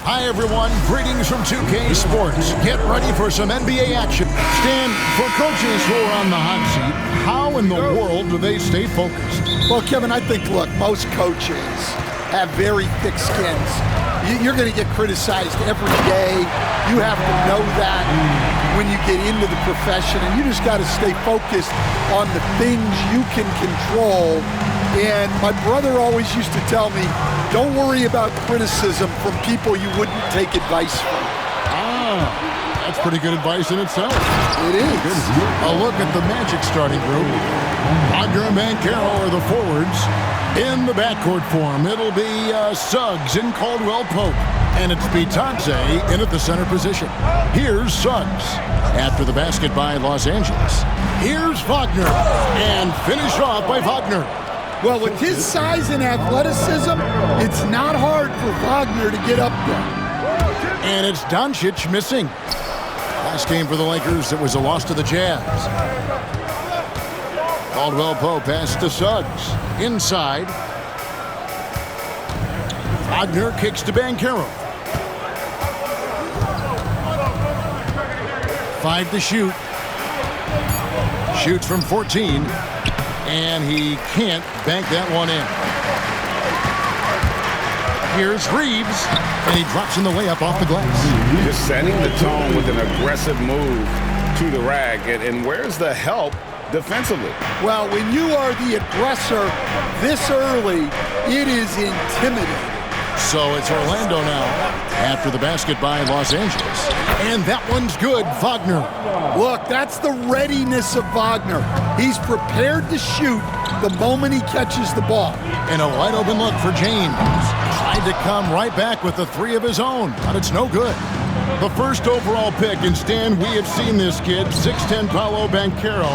Hi, everyone. Greetings from 2K Sports. Get ready for some NBA action. Stan, for coaches who are on the hot seat, how in the world do they stay focused? Well, Kevin, I think, look, most coaches have very thick skins. You're going to get criticized every day. You have to know that when you get into the profession, and you just got to stay focused on the things you can control. And my brother always used to tell me, don't worry about criticism from people you wouldn't take advice from. That's pretty good advice in itself. It is. A look at the Magic starting group. Wagner and Banchero are the forwards. In the backcourt form, it'll be Suggs and Caldwell Pope. And it's Bitadze in at the center position. Here's Suggs. After the basket by Los Angeles. Here's Wagner. And finished off by Wagner. Well, with his size and athleticism, it's not hard for Wagner to get up there. And it's Doncic missing. Last game for the Lakers, it was a loss to the Jazz. Caldwell Pope pass to Suggs. Inside. Wagner kicks to Banchero. 5 to shoot. Shoots from 14. And he can't bank that one in. Here's Reeves, and he drops in the layup off the glass. Just setting the tone with an aggressive move to the rack. And where's the help defensively? Well, when you are the aggressor this early, it is intimidating. So it's Orlando now after the basket by Los Angeles. And that one's good, Wagner. Look, that's the readiness of Wagner. He's prepared to shoot the moment he catches the ball. And a wide open look for James. Tried to come right back with the three of his own, but it's no good. The first overall pick, and Stan, we have seen this kid, 6'10" Paolo Banchero.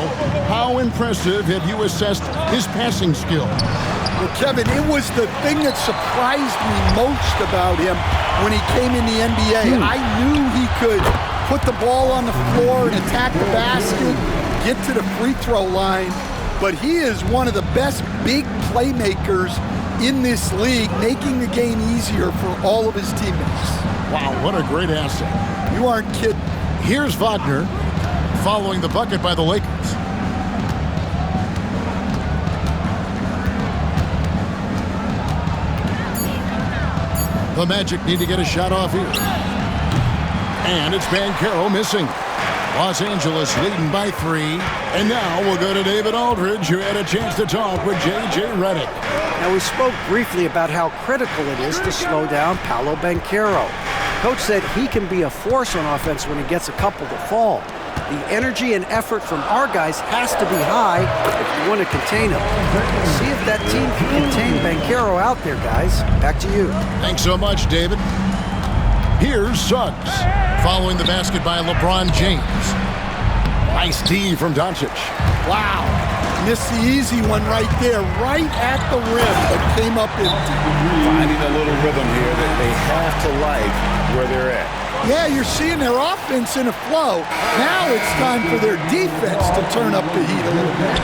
How impressive have you assessed his passing skill? Well, Kevin, it was the thing that surprised me most about him when he came in the NBA. I knew he could put the ball on the floor and attack the basket, get to the free throw line, but he is one of the best big playmakers in this league, making the game easier for all of his teammates. Wow, what a great asset. You aren't kidding. Here's Wagner following the bucket by the Lakers. The Magic need to get a shot off here. And it's Banchero missing. Los Angeles leading by 3. And now we'll go to David Aldridge, who had a chance to talk with J.J. Redick. Now, we spoke briefly about how critical it is to slow down Paolo Banchero. Coach said he can be a force on offense when he gets a couple to fall. The energy and effort from our guys has to be high if you want to contain him. See if that team can contain Banchero out there, guys. Back to you. Thanks so much, David. Here's Suggs, following the basket by LeBron James. Nice D from Doncic. Wow. Missed the easy one right there, right at the rim, but came up empty. Finding a little rhythm here that they have to like where they're at. Yeah, you're seeing their offense in a flow. Now it's time for their defense to turn up the heat a little bit.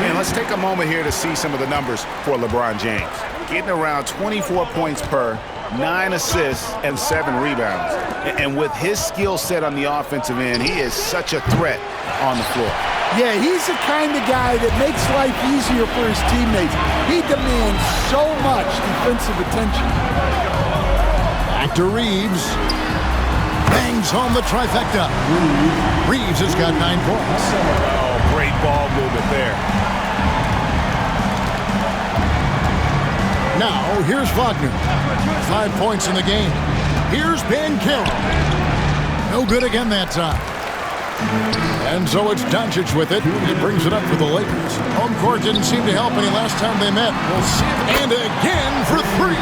And let's take a moment here to see some of the numbers for LeBron James. Getting around 24 points per, 9 assists, and 7 rebounds. And with his skill set on the offensive end, he is such a threat on the floor. Yeah, he's the kind of guy that makes life easier for his teammates. He demands so much defensive attention. Back to Reeves. Bangs home the trifecta. Reeves has got 9 points. Oh, great ball movement there. Now, here's Wagner. 5 points in the game. Here's Banchero. No good again that time. And so it's Doncic with it. He brings it up for the Lakers. Home court didn't seem to help any last time they met. We'll see it. And again for 3.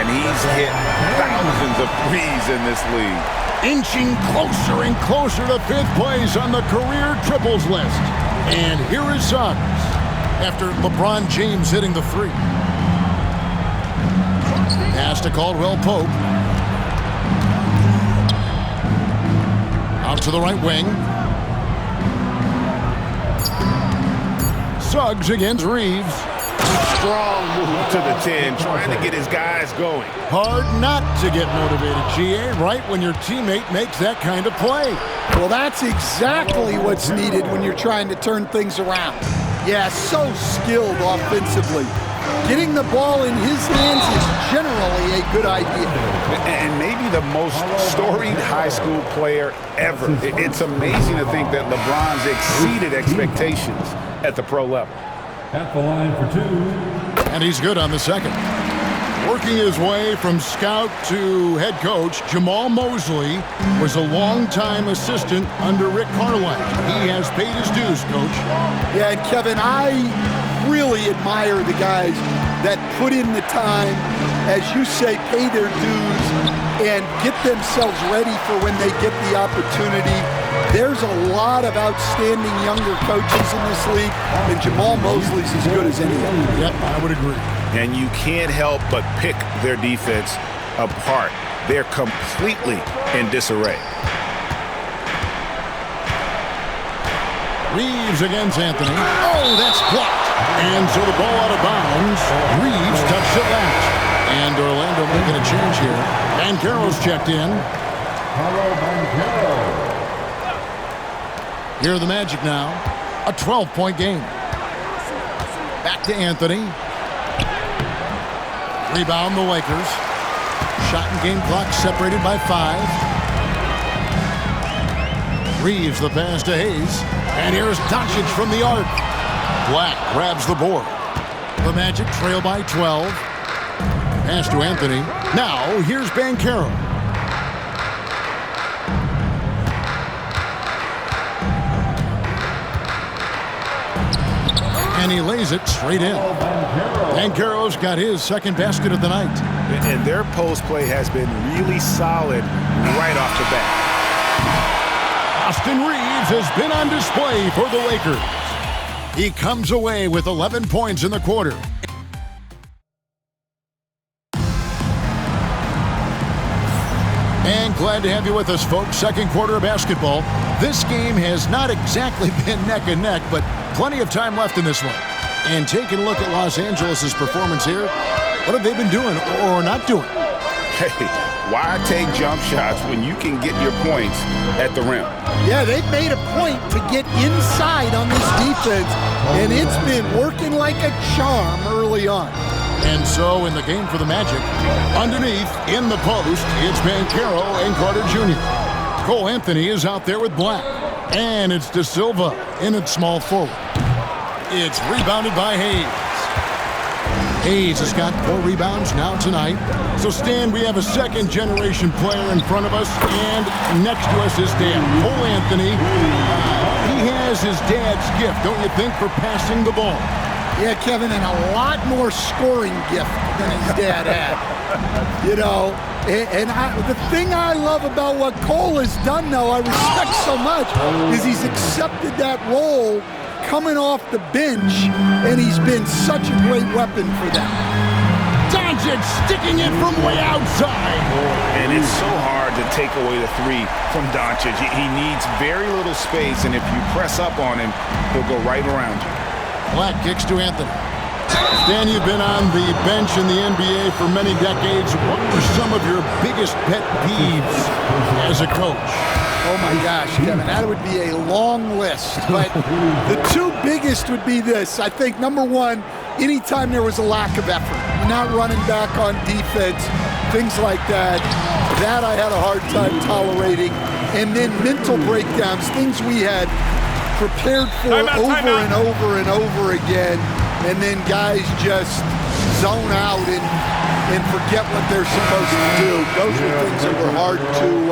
And he's hit thousands of threes in this league. Inching closer and closer to 5th place on the career triples list. And here is Suggs after LeBron James hitting the 3. Pass to Caldwell Pope. Out to the right wing. Suggs against Reeves. Strong move to the 10, trying to get his guys going. Hard not to get motivated, GA, right when your teammate makes that kind of play. Well, that's exactly what's needed when you're trying to turn things around. Yeah, so skilled offensively. Getting the ball in his hands is generally a good idea. And maybe the most storied high school player ever. It's amazing to think that LeBron's exceeded expectations at the pro level. At the line for 2. And he's good on the second. Working his way from scout to head coach, Jamal Mosley was a longtime assistant under Rick Carlisle. He has paid his dues, Coach. Yeah, and Kevin, I really admire the guys that put in the time, as you say, pay their dues and get themselves ready for when they get the opportunity. There's a lot of outstanding younger coaches in this league, and Jamal Mosley's as good as any of them. Yep, I would agree. And you can't help but pick their defense apart. They're completely in disarray. Reeves against Anthony. Oh, that's blocked. And so the ball out of bounds. Reeves touched it last. And Orlando making a change here. Banchero's checked in. Here are the Magic now. A 12-point game. Back to Anthony. Rebound the Lakers. Shot and game clock separated by 5. Reeves the pass to Hayes. And here's Doncic from the arc. Black grabs the board. The Magic trail by 12. Pass to Anthony. Now here's Banchero. And he lays it straight in. Banchero's got his second basket of the night. And their post play has been really solid right off the bat. Austin Reeves has been on display for the Lakers. He comes away with 11 points in the quarter. And glad to have you with us, folks. Second quarter of basketball. This game has not exactly been neck and neck, but plenty of time left in this one. And taking a look at Los Angeles' performance here, what have they been doing or not doing? Hey, why take jump shots when you can get your points at the rim? Yeah, they've made a point to get inside on this defense, and it's been working like a charm early on. And so in the game for the Magic, underneath, in the post, it's Banchero and Carter Jr. Cole Anthony is out there with Black. And it's De Silva in at small forward. It's rebounded by Hayes. Hayes has got 4 rebounds now tonight. So, Stan, we have a second-generation player in front of us, and next to us is dad, Cole Anthony. He has his dad's gift, don't you think, for passing the ball? Yeah, Kevin, and a lot more scoring gift than his dad had. You know, the thing I love about what Cole has done, though, I respect so much, is he's accepted that role coming off the bench, and he's been such a great weapon for them. Doncic sticking it from way outside. And it's so hard to take away the 3 from Doncic. He needs very little space, and if you press up on him, he'll go right around you. Black kicks to Anthony. Stan, you've been on the bench in the NBA for many decades. What were some of your biggest pet peeves as a coach? Oh my gosh, Kevin, that would be a long list. But the 2 biggest would be this. I think, number 1, anytime there was a lack of effort, you're not running back on defense, things like that. That I had a hard time tolerating. And then mental breakdowns, things we had prepared for over and over and over again, and then guys just zone out and forget what they're supposed to do. Those were things that were hard to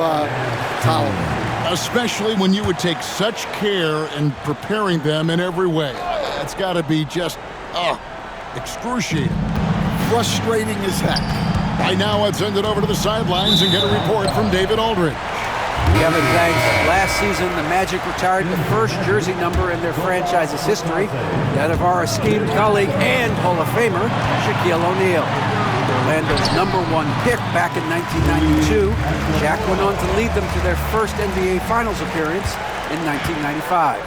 tolerate. Especially when you would take such care in preparing them in every way. It's got to be just, excruciating. Frustrating as heck. Right now, let's send it over to the sidelines and get a report from David Aldridge. Kevin, thanks. Last season, the Magic retired the first jersey number in their franchise's history, that of our esteemed colleague and Hall of Famer, Shaquille O'Neal. Orlando's #1 pick back in 1992, Shaq went on to lead them to their first NBA Finals appearance in 1995.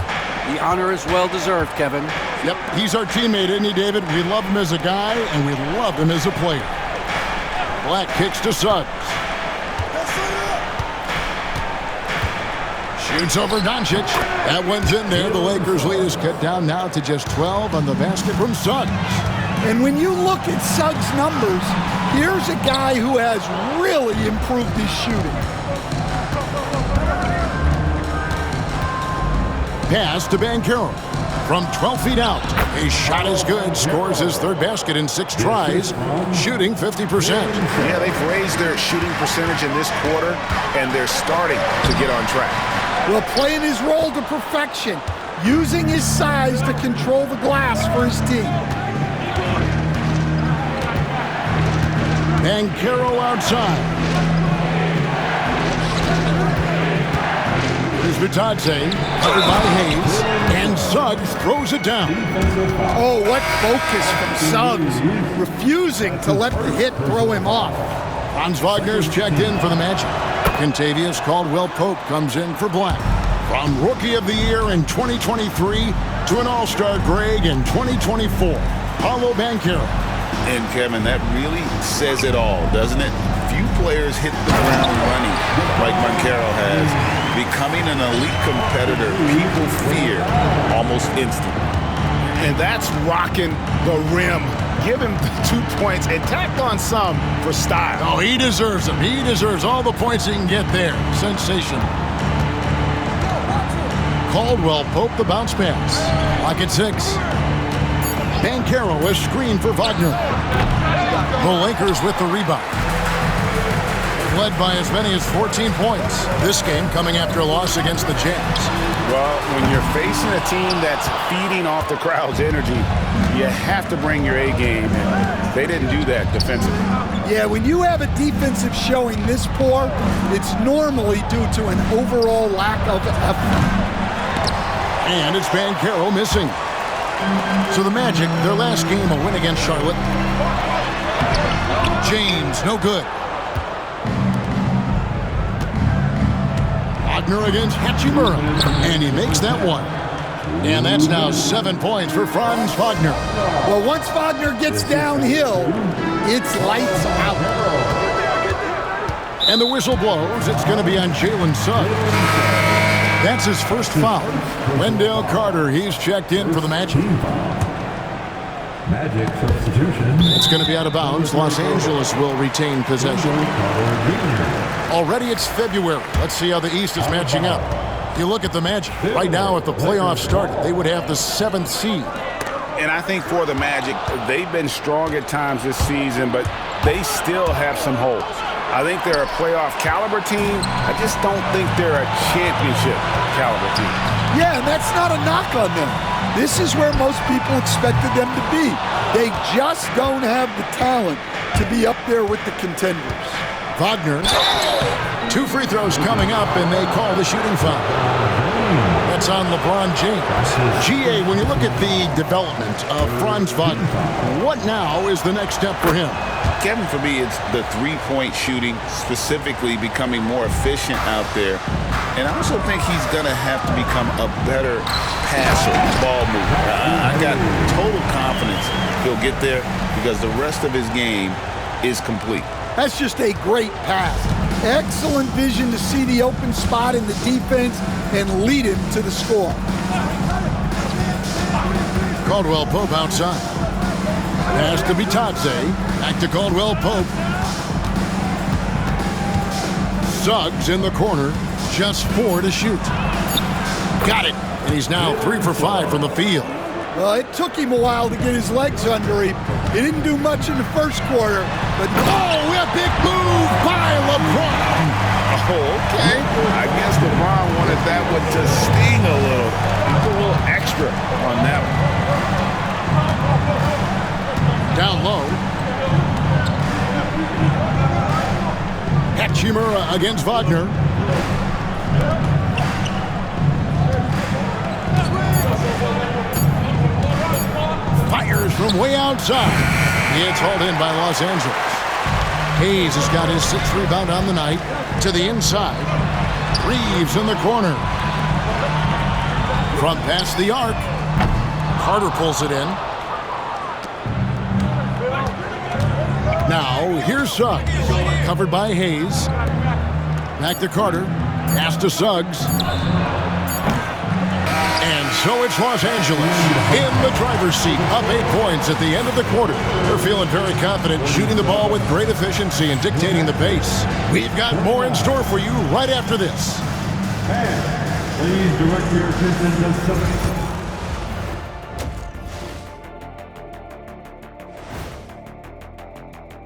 The honor is well-deserved, Kevin. Yep, he's our teammate, isn't he, David? We love him as a guy, and we love him as a player. Black kicks to Suggs. Shoots over Doncic. That one's in there. The Lakers lead is cut down now to just 12 on the basket from Suggs. And when you look at Suggs' numbers, here's a guy who has really improved his shooting. Pass to Banchero. From 12 feet out, his shot is good, scores his third basket in 6 tries, shooting 50%. Yeah, they've raised their shooting percentage in this quarter, and they're starting to get on track. Well, playing his role to perfection, using his size to control the glass for his team. Banchero outside. Here's Vitadze, covered by Hayes, and Suggs throws it down. Oh, what focus from Suggs, refusing to let the hit throw him off. Franz Wagner's checked in for the Magic. Contavious Caldwell-Pope comes in for Black. From Rookie of the Year in 2023 to an All-Star grade in 2024, Paolo Banchero. And, Kevin, that really says it all, doesn't it? Few players hit the ground running like Banchero has, becoming an elite competitor people fear almost instantly. And that's rocking the rim. Give him 2 points and tack on some for style. Oh, he deserves them. He deserves all the points he can get there. Sensational. Caldwell-Pope the bounce pass. Lock at 6. Banchero is screened for Wagner. The Lakers with the rebound. Led by as many as 14 points. This game coming after a loss against the Jazz. Well, when you're facing a team that's feeding off the crowd's energy, you have to bring your A game, and they didn't do that defensively. Yeah, when you have a defensive showing this poor, it's normally due to an overall lack of effort. And it's Banchero missing. So the Magic, their last game, a win against Charlotte. James, no good. Wagner against Hachimura, and he makes that one. And that's now 7 points for Franz Wagner. Well, once Wagner gets downhill, it's lights out. And the whistle blows. It's going to be on Jalen Suggs. That's his first foul. Wendell Carter, he's checked in for the Magic. Magic substitution. It's going to be out of bounds. Los Angeles will retain possession. Already it's February. Let's see how the East is matching up. You look at the Magic. Right now, if the playoffs started, they would have the 7th seed. And I think for the Magic, they've been strong at times this season, but they still have some holes. I think they're a playoff caliber team. I just don't think they're a championship caliber team. Yeah, and that's not a knock on them. This is where most people expected them to be. They just don't have the talent to be up there with the contenders. Wagner, 2 free throws coming up, and they call the shooting foul. That's on LeBron James. GA, when you look at the development of Franz Wagner, what now is the next step for him? Kevin, for me, it's the three-point shooting, specifically becoming more efficient out there. And I also think he's going to have to become a better passer, ball mover. I got total confidence he'll get there because the rest of his game is complete. That's just a great pass. Excellent vision to see the open spot in the defense and lead him to the score. Caldwell-Pope outside. Pass to Bitadze. Back to Caldwell-Pope. Suggs in the corner. Just 4 to shoot. Got it. And he's now 3 for 5 from the field. Well, it took him a while to get his legs under him. He didn't do much in the first quarter, but oh, a big move by LeBron. Oh, okay. I guess LeBron wanted that one to sting a little. He put a little extra on that one. Down low. Hachimura against Wagner. Fires from way outside. It's hauled in by Los Angeles. Hayes has got his 6th rebound on the night. To the inside. Reeves in the corner. From past the arc. Carter pulls it in. Now, here's Suggs. Covered by Hayes. Back to Carter. Pass to Suggs. And so it's Los Angeles in the driver's seat, up 8 points at the end of the quarter. They're feeling very confident, shooting the ball with great efficiency and dictating the pace. We've got more in store for you right after this. Please direct your attention to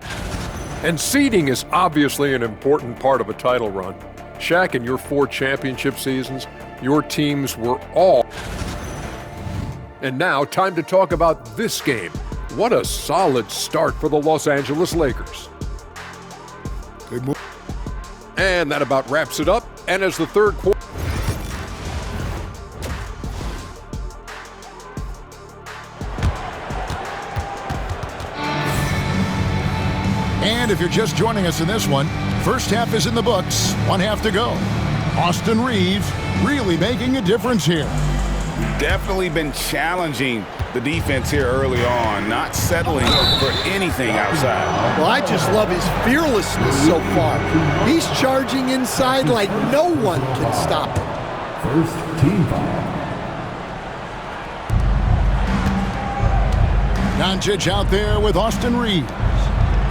7. And seeding is obviously an important part of a title run. Shaq, in your 4 championship seasons, your teams were all. And now, time to talk about this game. What a solid start for the Los Angeles Lakers. Good move. And that about wraps it up. And as the third quarter. And if you're just joining us in this one, first half is in the books, 1 half to go. Austin Reeves really making a difference here. Definitely been challenging the defense here early on, not settling for anything outside. Well, I just love his fearlessness so far. He's charging inside like no one can stop him. First team foul. Doncic out there with Austin Reeves.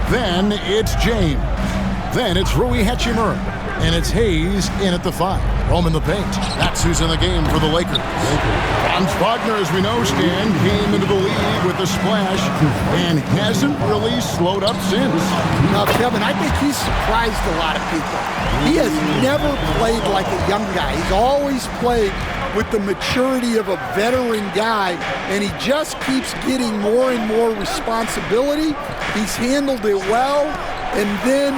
Then it's James. Then it's Rui Hachimura. And it's Hayes in at the 5. Roam in the paint. That's who's in the game for the Lakers. Franz Wagner, as we know, Stan, came into the league with a splash and hasn't really slowed up since. Now, Kevin, I think he's surprised a lot of people. He has never played like a young guy. He's always played with the maturity of a veteran guy, and he just keeps getting more and more responsibility. He's handled it well, and then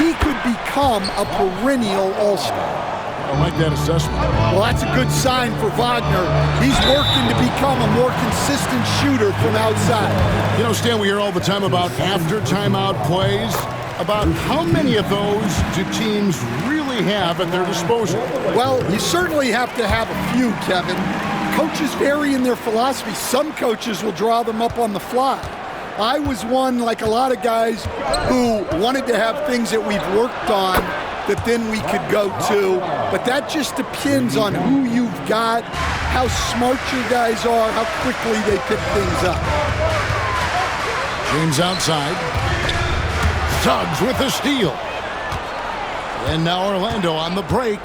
he could become a perennial all-star. I like that assessment. Well, that's a good sign for Wagner. He's working to become a more consistent shooter from outside. You know, Stan, we hear all the time about after timeout plays. About how many of those do teams really have at their disposal? Well, you certainly have to have a few, Kevin. Coaches vary in their philosophy. Some coaches will draw them up on the fly. I was one, like a lot of guys, who wanted to have things that we've worked on that then we could go to. But that just depends on who you've got, how smart your guys are, how quickly they pick things up. James outside. Suggs with the steal. And now Orlando on the break.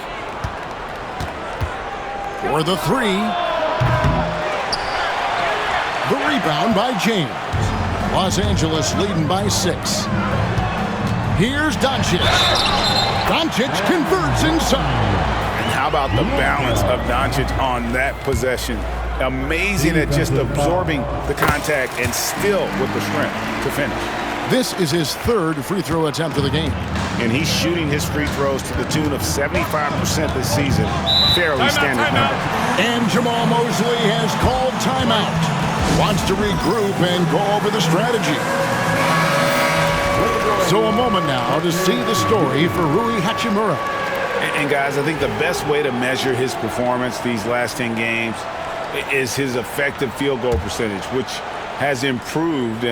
For the 3. The rebound by James. Los Angeles leading by 6. Here's Doncic. Doncic converts inside. And how about the balance of Doncic on that possession? Amazing at just absorbing the contact and still with the strength to finish. This is his 3rd free throw attempt of the game. And he's shooting his free throws to the tune of 75% this season. Fairly standard number. And Jamal Mosley has called timeout. Wants to regroup and go over the strategy. So a moment now to see the story for Rui Hachimura. And guys, I think the best way to measure his performance these last 10 games is his effective field goal percentage, which has improved,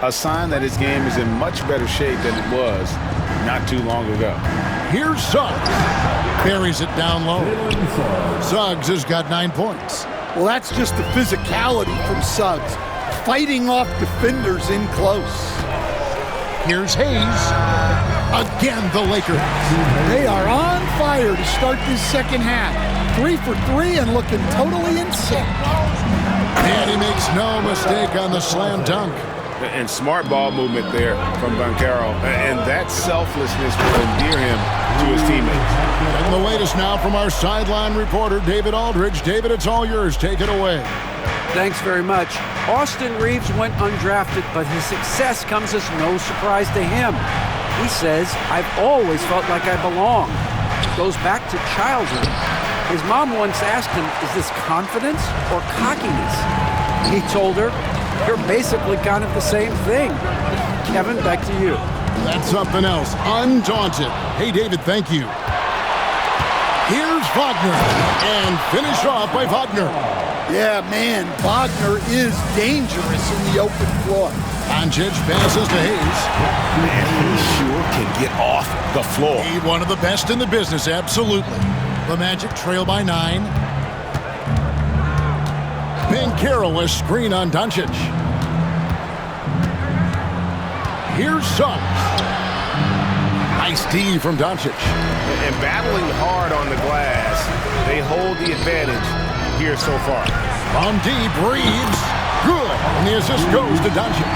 a sign that his game is in much better shape than it was not too long ago. Here's Suggs. Carries it down low. Suggs has got 9 points. Well, that's just the physicality from Suggs, fighting off defenders in close. Here's Hayes. Again, the Lakers. They are on fire to start this second half. 3 for 3 and looking totally in sync. And he makes no mistake on the slam dunk. And smart ball movement there from Banchero. And that selflessness will endear him to his teammates. And the latest now from our sideline reporter, David Aldridge. David, it's all yours. Take it away. Thanks very much. Austin Reeves went undrafted, but his success comes as no surprise to him. He says, "I've always felt like I belong." It goes back to childhood. His mom once asked him, "Is this confidence or cockiness?" He told her, "You're basically kind of the same thing." Kevin, back to you. That's something else. Undaunted. Hey, David, thank you. Here's Wagner. And finished off by Wagner. Yeah, man, Wagner is dangerous in the open floor. Doncic passes to Hayes. Man, he sure can get off the floor. He one of the best in the business, absolutely. The Magic trail by 9. Banchero, a screen on Doncic. Here's Suggs. Nice D from Doncic. And battling hard on the glass, they hold the advantage here so far. From deep, Reeves. Good. And the assist goes to Doncic.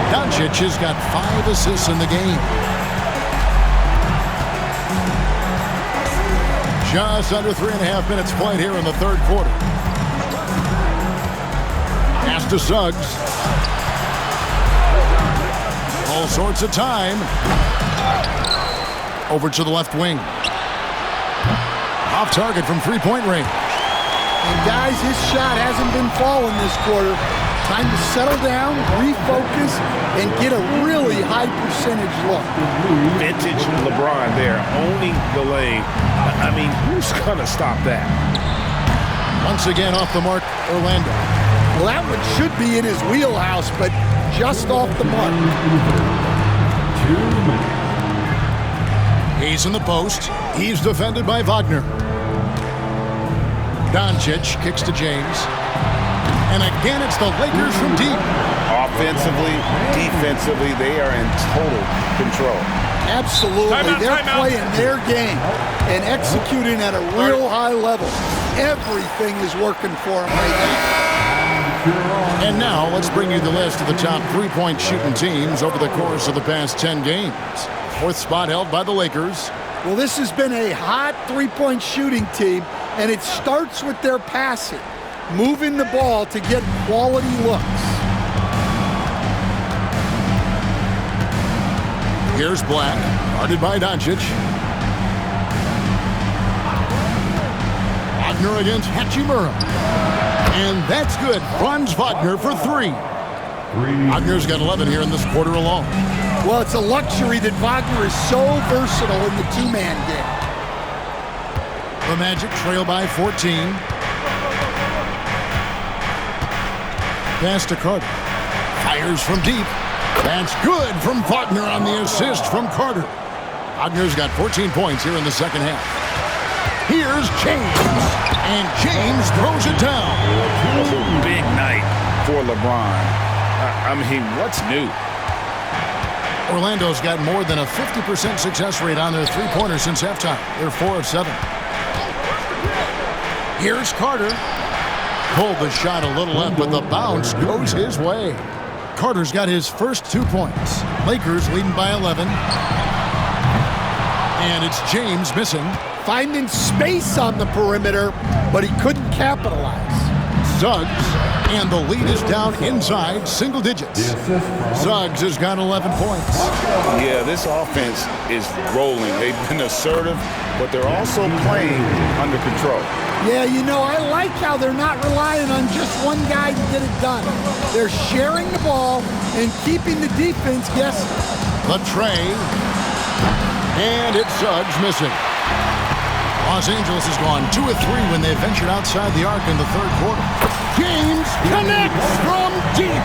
Doncic has got 5 assists in the game. Just under 3.5 minutes played here in the third quarter. Pass to Suggs. All sorts of time. Over to the left wing. Off target from three-point range. And guys, his shot hasn't been falling this quarter. Time to settle down, refocus, and get a really high percentage look. Vintage LeBron there, owning the lane. I mean, who's going to stop that? Once again off the mark, Orlando. Well, that one should be in his wheelhouse, but just off the mark. He's in the post. He's defended by Wagner. Doncic kicks to James. And again, it's the Lakers from deep. Offensively, defensively, they are in total control. Absolutely. They're playing their game and executing at a real high level. Everything is working for them right now. And now, let's bring you the list of the top three-point shooting teams over the course of the past 10 games. 4th spot held by the Lakers. Well, this has been a hot three-point shooting team, and it starts with their passing, moving the ball to get quality looks. Here's Black, guarded by Doncic. Wagner against Hachimura. And that's good. Franz Wagner for 3. Wagner's got 11 here in this quarter alone. Well, it's a luxury that Wagner is so versatile in the two-man game. The Magic trail by 14. Pass to Carter. Fires from deep. That's good from Wagner on the assist from Carter. Wagner's got 14 points here in the second half. Here's James. And James throws it down. Big night for LeBron. I mean, what's new? Orlando's got more than a 50% success rate on their three-pointers since halftime. They're 4 of 7. Here's Carter. Pulled the shot a little up, but the bounce goes his way. Carter's got his first 2 points. Lakers leading by 11. And it's James missing. Finding space on the perimeter, but he couldn't capitalize. Suggs, and the lead is down inside single digits. Suggs has got 11 points. Yeah, this offense is rolling. They've been assertive, but they're also playing under control. Yeah, you know, I like how they're not relying on just one guy to get it done. They're sharing the ball and keeping the defense guessing. The tray, and it's Suggs missing. Los Angeles has gone 2 of 3 when they ventured outside the arc in the third quarter. James connects from deep.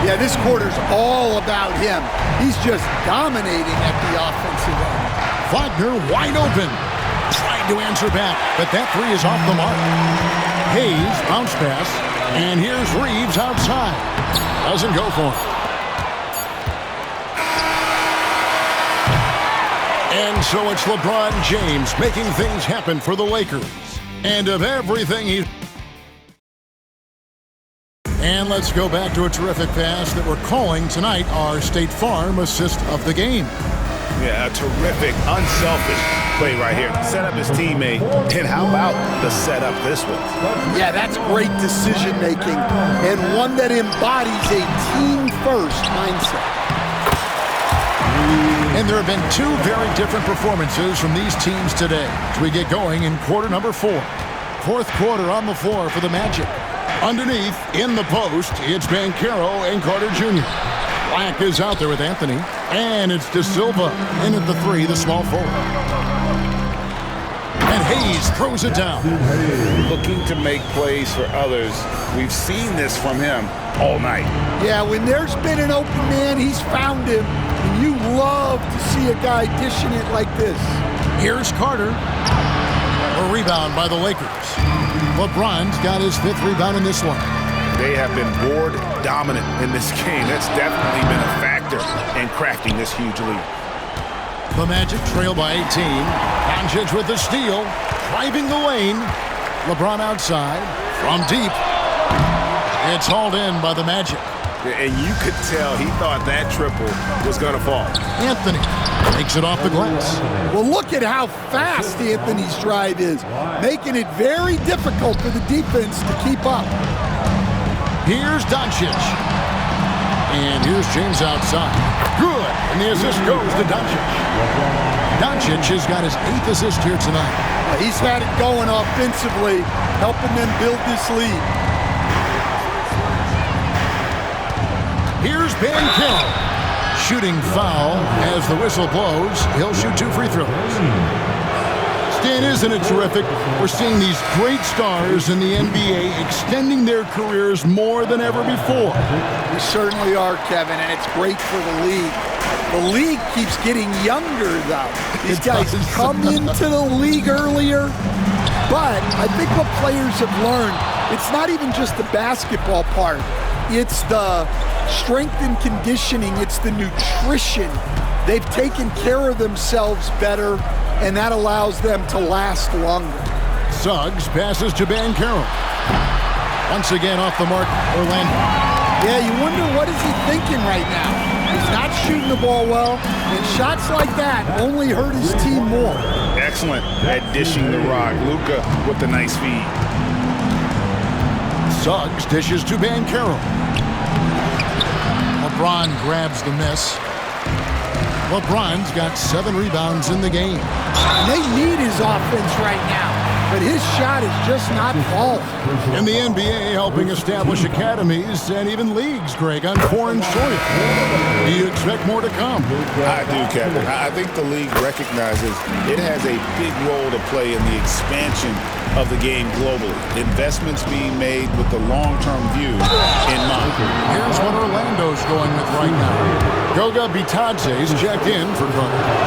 Yeah, this quarter's all about him. He's just dominating at the offensive end. Wagner wide open. Tried to answer back, but that 3 is off the mark. Hayes, bounce pass, and here's Reeves outside. Doesn't go for him. And so it's LeBron James making things happen for the Lakers. And of everything he's... And let's go back to a terrific pass that we're calling tonight our State Farm assist of the game. Yeah, a terrific, unselfish play right here. Set up his teammate, and how about the setup this one? Yeah, that's great decision-making, and one that embodies a team-first mindset. And there have been 2 very different performances from these teams today as we get going in quarter number 4. 4th quarter on the floor for the Magic. Underneath, in the post, it's Banchero and Carter Jr. Black is out there with Anthony. And it's De Silva in at the 3, the small forward. And Hayes throws it down. Looking to make plays for others. We've seen this from him all night. Yeah, when there's been an open man, he's found him. And you love to see a guy dishing it like this. Here's Carter. A rebound by the Lakers. LeBron's got his 5th rebound in this one. They have been board dominant in this game. That's definitely been a factor in crafting this huge lead. The Magic trail by 18. Doncic with the steal. Driving the lane. LeBron outside. From deep. It's hauled in by the Magic. And you could tell he thought that triple was going to fall. Anthony takes it off the glass. Well, look at how fast Anthony's drive is, making it very difficult for the defense to keep up. Here's Doncic. And here's James outside. Good. And the assist goes to Doncic. Doncic has got his 8th assist here tonight. He's had it going offensively, helping them build this lead. Here's Banchero. Shooting foul as the whistle blows. He'll shoot 2 free throws. Stan, isn't it terrific? We're seeing these great stars in the NBA extending their careers more than ever before. We certainly are, Kevin, and it's great for the league. The league keeps getting younger, though. These guys come into the league earlier, but I think what players have learned, it's not even just the basketball part. It's the strength and conditioning. It's the nutrition. They've taken care of themselves better, and that allows them to last longer. Suggs passes to Banchero. Once again off the mark, Orlando. Yeah, you wonder what is he thinking right now. He's not shooting the ball well, and shots like that only hurt his team more. Excellent at dishing the rock. Luka with the nice feed. Suggs dishes to Banchero. LeBron grabs the miss. LeBron's got 7 rebounds in the game. They need his offense right now, but his shot is just not falling. In the NBA, helping establish academies and even leagues, Greg, on foreign soil. Do you expect more to come? I do, Kevin. I think the league recognizes it has a big role to play in the expansion of the game globally. Investments being made with the long-term view in mind. Here's what Orlando's going with right now. Goga Bitadze's checked in for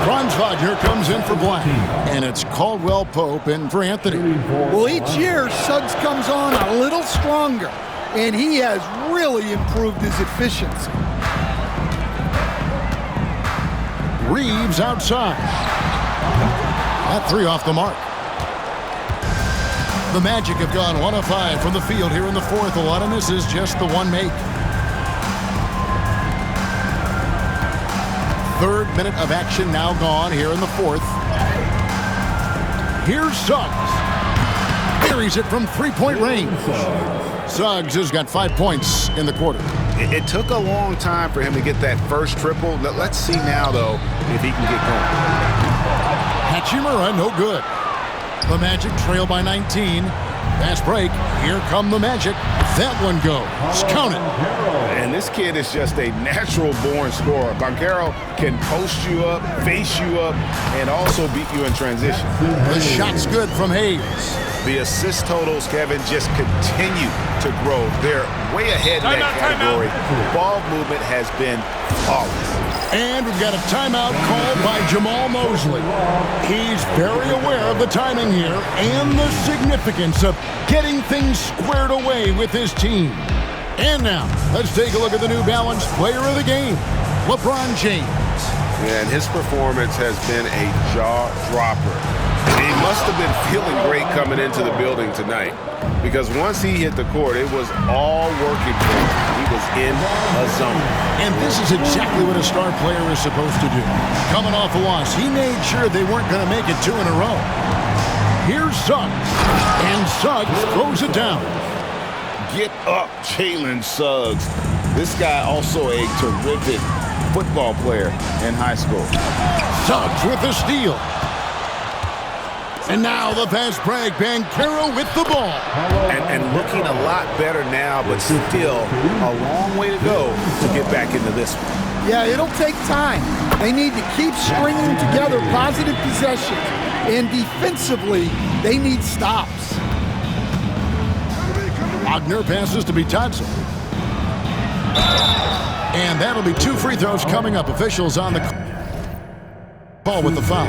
Franz Wagner comes in for Black. And it's Caldwell Pope in for Anthony. Well, each year, Suggs comes on a little stronger, and he has really improved his efficiency. Reeves outside. That 3 off the mark. The Magic have gone 1 of 5 from the field here in the 4th. A lot of misses, just the 1 make. 3rd minute of action now gone here in the 4th. Here's Suggs. Buries it from 3-point range. Suggs has got 5 points in the quarter. It took a long time for him to get that first triple. Let's see now, though, if he can get going. Hachimura, no good. The Magic trail by 19. Fast break. Here come the Magic. That one goes. Count it. And this kid is just a natural-born scorer. Banchero can post you up, face you up, and also beat you in transition. The shot's good from Hayes. The assist totals, Kevin, just continue to grow. They're way ahead in that category. Ball movement has been flawless. And we've got a timeout called by Jamal Mosley. He's very aware of the timing here and the significance of getting things squared away with his team. And now, let's take a look at the New Balance player of the game, LeBron James. And his performance has been a jaw-dropper. He must have been feeling great coming into the building tonight, because once he hit the court, it was all working for him. He was in a zone. And this is exactly what a star player is supposed to do. Coming off a loss, he made sure they weren't going to make it 2 in a row. Here's Suggs, and Suggs throws it down. Get up, Jalen Suggs. This guy also a terrific football player in high school. Suggs with the steal. And now the fast break. Banchero with the ball. And looking a lot better now, but still a long way to go to get back into this one. Yeah, it'll take time. They need to keep stringing together positive possessions And defensively, they need stops. Wagner passes to Bitadze. And that'll be 2 free throws coming up. Officials on the call with the foul.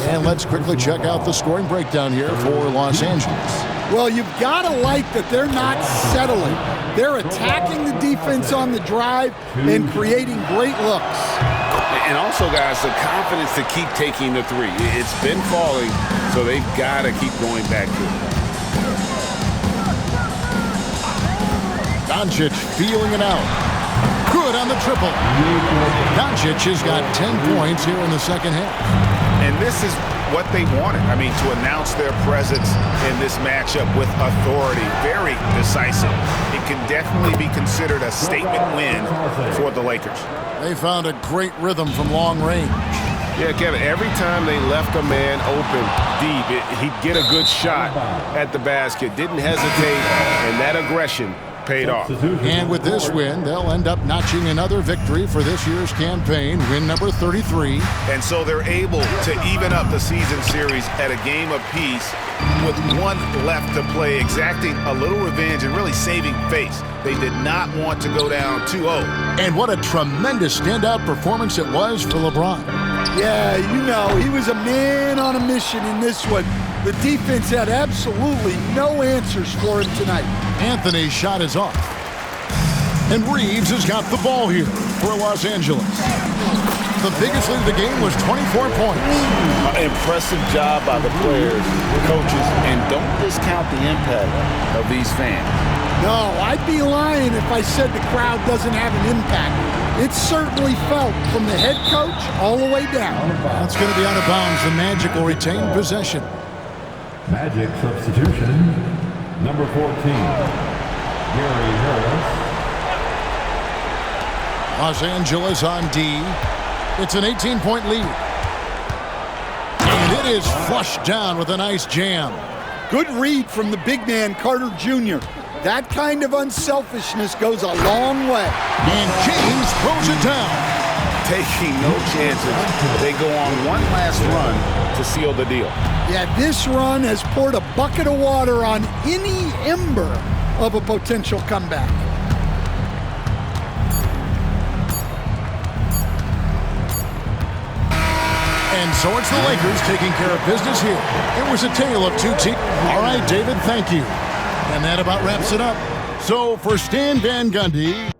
And let's quickly check out the scoring breakdown here for Los Angeles. Well, you've got to like that they're not settling. They're attacking the defense on the drive and creating great looks. And also, guys, the confidence to keep taking the three. It's been falling, so they've got to keep going back to it. Doncic feeling it out. Good on the triple. Doncic has got 10 points here in the second half. And this is what they wanted. I mean, to announce their presence in this matchup with authority, very decisive. It can definitely be considered a statement win for the Lakers. They found a great rhythm from long range. Yeah, Kevin, every time they left a man open deep, he'd get a good shot at the basket. Didn't hesitate, and that aggression paid off. And with this win, they'll end up notching another victory for this year's campaign, win number 33. And so they're able to even up the season series at a game apiece with one left to play, exacting a little revenge and really saving face. They did not want to go down 2-0. And what a tremendous standout performance it was for LeBron. Yeah, you know, he was a man on a mission in this one. The defense had absolutely no answers for him tonight. Anthony's shot is off. And Reeves has got the ball here for Los Angeles. The biggest lead of the game was 24 points. Impressive job by the players, coaches, and don't discount the impact of these fans. No, I'd be lying if I said the crowd doesn't have an impact. It's certainly felt from the head coach all the way down. That's going to be out of bounds. The Magic will retain possession. Magic substitution, number 14, Gary Harris. Los Angeles on D. It's an 18-point lead. And it is flushed down with a nice jam. Good read from the big man, Carter Jr. That kind of unselfishness goes a long way. And James throws it down. Taking no chances. They go on one last run to seal the deal. Yeah, this run has poured a bucket of water on any ember of a potential comeback. And so it's the Lakers taking care of business here. It was a tale of two teams. All right, David, thank you. And that about wraps it up. So for Stan Van Gundy.